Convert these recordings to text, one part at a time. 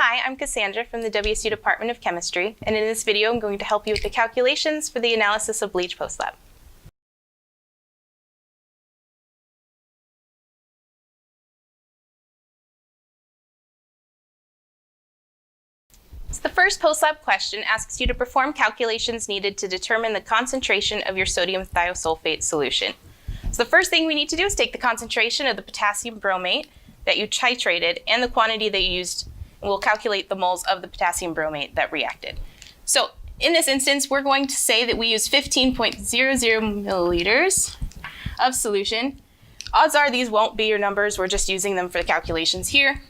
Hi, I'm Cassandra from the WSU Department of Chemistry, and in this video I'm going to help you with the calculations for the analysis of bleach post-lab. So the first post-lab question asks you to perform calculations needed to determine the concentration of your sodium thiosulfate solution. So the first thing we need to do is take the concentration of the potassium bromate that you titrated and the quantity that you used, and we'll calculate the moles of the potassium bromate that reacted. So in this instance, we're going to say that we use 15.00 milliliters of solution. Odds are these won't be your numbers, we're just using them for the calculations here.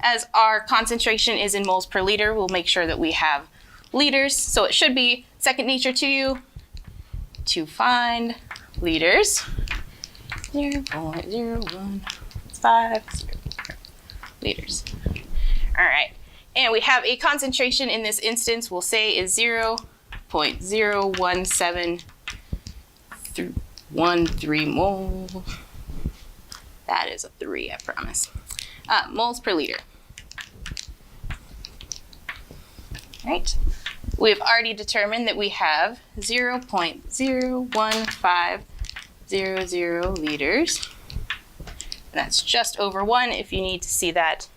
As our concentration is in moles per liter, we'll make sure that we have liters, so it should be second nature to you to find liters. 0.0150 liters. All right, and we have a concentration in this instance we'll say is 0.01713 mole. That is a 3, I promise. Moles per liter. All right, we've already determined that we have 0.01500 liters. That's just over 1 if you need to see that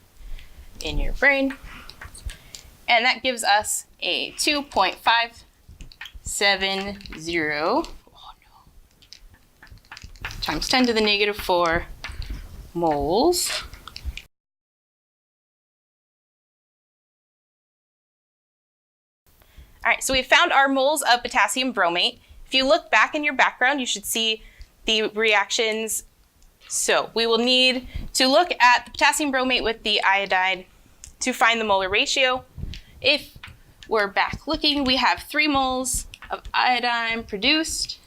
in your brain. And that gives us a 2.570 times 10 to the negative 4 moles. All right, so we found our moles of potassium bromate. If you look back in your background, you should see the reactions. So we will need to look at the potassium bromate with the iodide to find the molar ratio. If we're back looking, we have 3 moles of iodine produced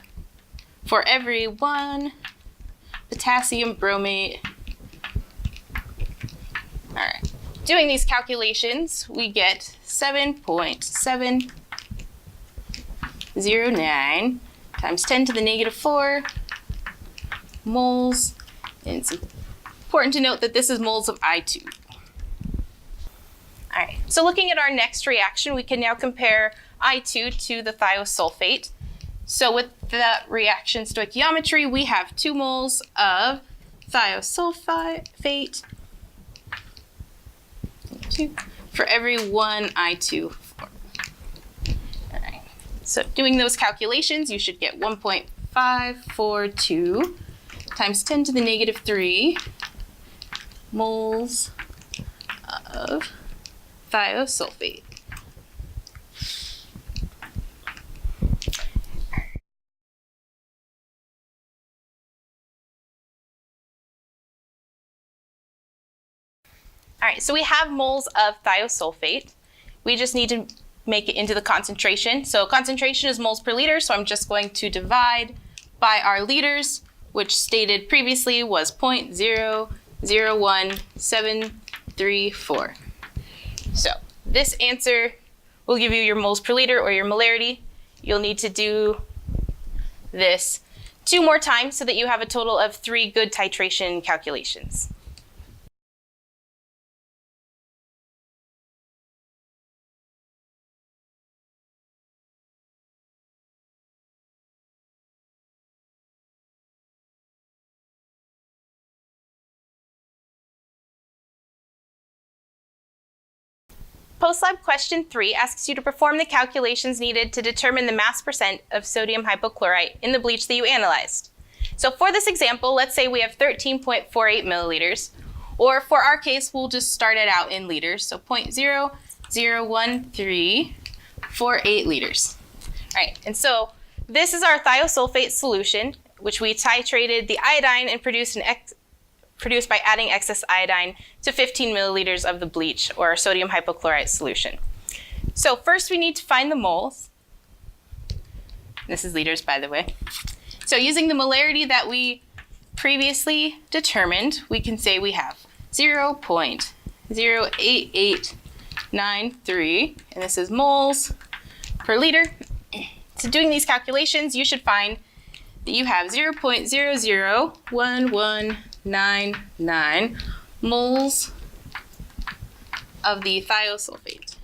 for every 1 potassium bromate. All right, doing these calculations, we get 7.709 times 10 to the negative 4 moles. And it's important to note that this is moles of I2. All right, so looking at our next reaction, we can now compare I2 to the thiosulfate. So with the reaction stoichiometry, we have 2 moles of thiosulfate for every 1 I2. All right, so doing those calculations, you should get 1.542 times 10 to the negative 3 moles of thiosulfate. All right, so we have moles of thiosulfate. We just need to make it into the concentration. So concentration is moles per liter, so I'm just going to divide by our liters, which stated previously was 0.001734. So this answer will give you your moles per liter or your molarity. You'll need to do this 2 more times so that you have a total of 3 good titration calculations. Post-lab question 3 asks you to perform the calculations needed to determine the mass percent of sodium hypochlorite in the bleach that you analyzed. So for this example, let's say we have 13.48 milliliters, or for our case, we'll just start it out in liters, so 0.01348 liters. All right, and so this is our thiosulfate solution, which we titrated the iodine and produced by adding excess iodine to 15 milliliters of the bleach or sodium hypochlorite solution. So first we need to find the moles. This is liters, by the way. So using the molarity that we previously determined, we can say we have 0.08893, and this is moles per liter. So doing these calculations, you should find that you have 0.001199 moles of the thiosulfate.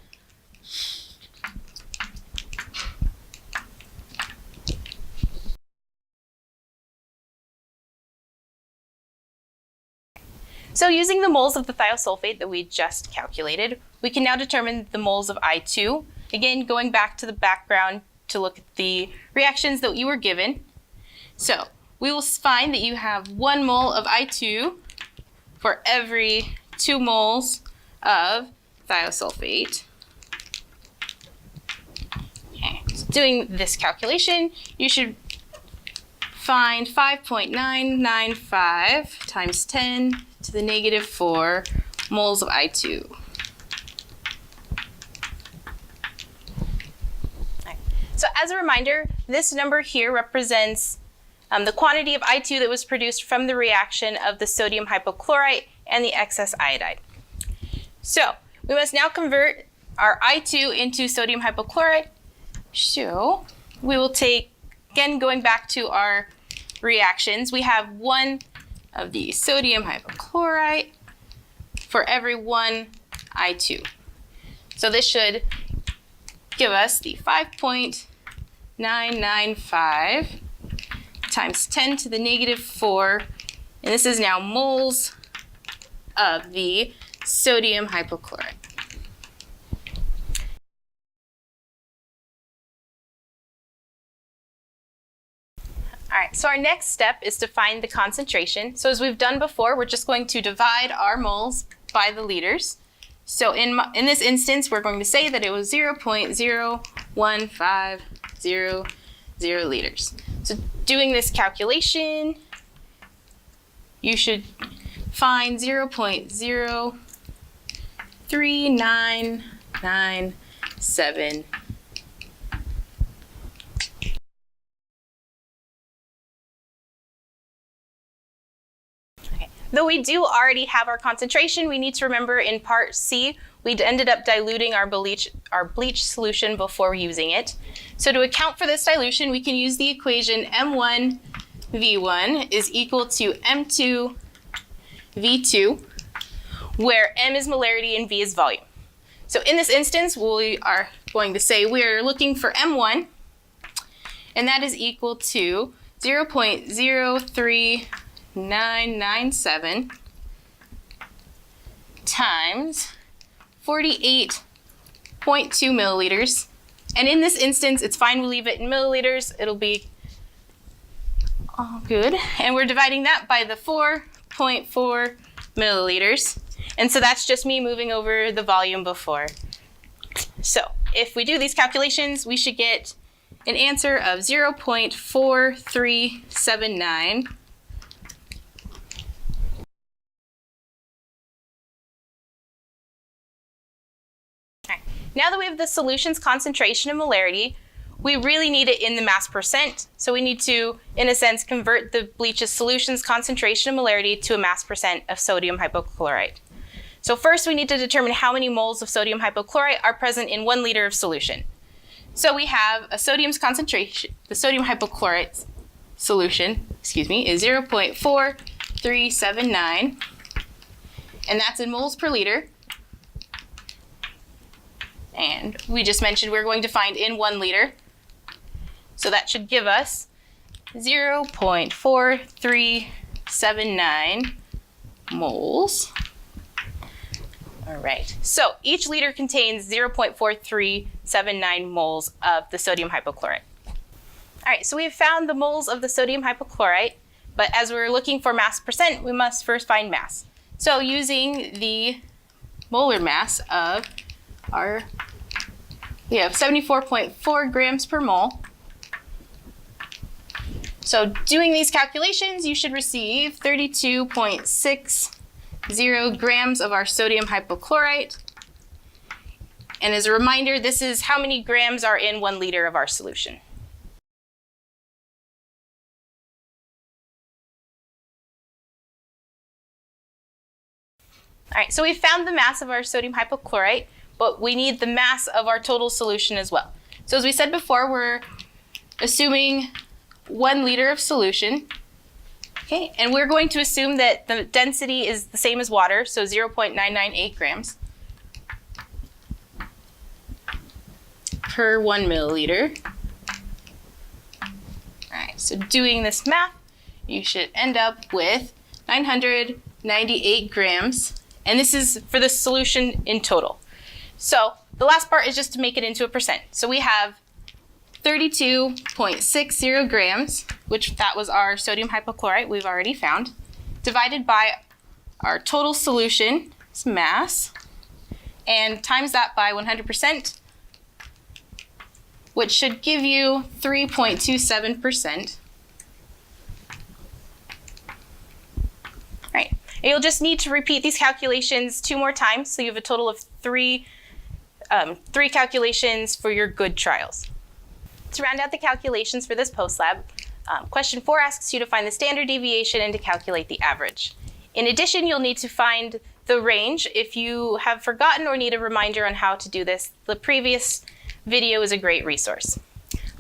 So using the moles of the thiosulfate that we just calculated, we can now determine the moles of I2. Again, going back to the background to look at the reactions that you were given. So we will find that you have 1 mole of I2 for every 2 moles of thiosulfate. Okay. So doing this calculation, you should find 5.995 times 10 to the negative 4 moles of I2. Right. So as a reminder, this number here represents the quantity of I2 that was produced from the reaction of the sodium hypochlorite and the excess iodide. So we must now convert our I2 into sodium hypochlorite. So we will take, again, going back to our reactions, we have 1 of the sodium hypochlorite for every 1 I2. So this should give us the 5.995 times 10 to the negative 4, and this is now moles of the sodium hypochlorite. All right, so our next step is to find the concentration. So as we've done before, we're just going to divide our moles by the liters. So in this instance, we're going to say that it was 0.01500 liters. So doing this calculation, you should find 0.03997. Though we do already have our concentration, we need to remember in part C, we ended up diluting our bleach solution before using it. So to account for this dilution, we can use the equation M1 V1 is equal to M2 V2, where M is molarity and V is volume. So in this instance, we are going to say we're looking for M1, and that is equal to 0.03997 times 48.2 milliliters. And in this instance, it's fine, we'll leave it in milliliters. It'll be all good. And we're dividing that by the 4.4 milliliters. And so that's just me moving over the volume before. So if we do these calculations, we should get an answer of 0.4379. Now that we have the solution's concentration and molarity, we really need it in the mass percent. So we need to, in a sense, convert the bleach's solution's concentration and molarity to a mass percent of sodium hypochlorite. So first we need to determine how many moles of sodium hypochlorite are present in 1 liter of solution. So we have a sodium's concentration, the sodium hypochlorite solution, is 0.4379, and that's in moles per liter. And we just mentioned we're going to find in 1 liter. So that should give us 0.4379 moles. All right, so each liter contains 0.4379 moles of the sodium hypochlorite. All right, so we have found the moles of the sodium hypochlorite, but as we're looking for mass percent, we must first find mass. So using the molar mass of we have 74.4 grams per mole. So doing these calculations, you should receive 32.60 grams of our sodium hypochlorite. And as a reminder, this is how many grams are in 1 liter of our solution. All right, so we found the mass of our sodium hypochlorite, but we need the mass of our total solution as well. So as we said before, we're assuming 1 liter of solution. Okay, and we're going to assume that the density is the same as water, so 0.998 grams. per 1 milliliter. All right, so doing this math, you should end up with 998 grams, and this is for the solution in total. So the last part is just to make it into a percent. So we have 32.60 grams, which that was our sodium hypochlorite we've already found, divided by our total solution mass, and times that by 100%, which should give you 3.27%. Right. And you'll just need to repeat these calculations 2 more times, so you have a total of three calculations for your good trials. To round out the calculations for this post-lab, question 4 asks you to find the standard deviation and to calculate the average. In addition, you'll need to find the range. If you have forgotten or need a reminder on how to do this, the previous video is a great resource.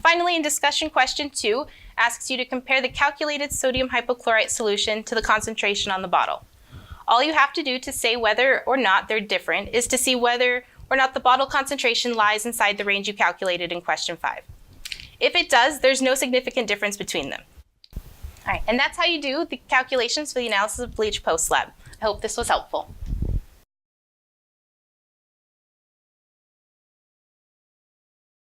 Finally, in discussion question 2 asks you to compare the calculated sodium hypochlorite solution to the concentration on the bottle. All you have to do to say whether or not they're different is to see whether or not the bottle concentration lies inside the range you calculated in question 5. If it does, there's no significant difference between them. All right, and that's how you do the calculations for the analysis of bleach post-lab. I hope this was helpful.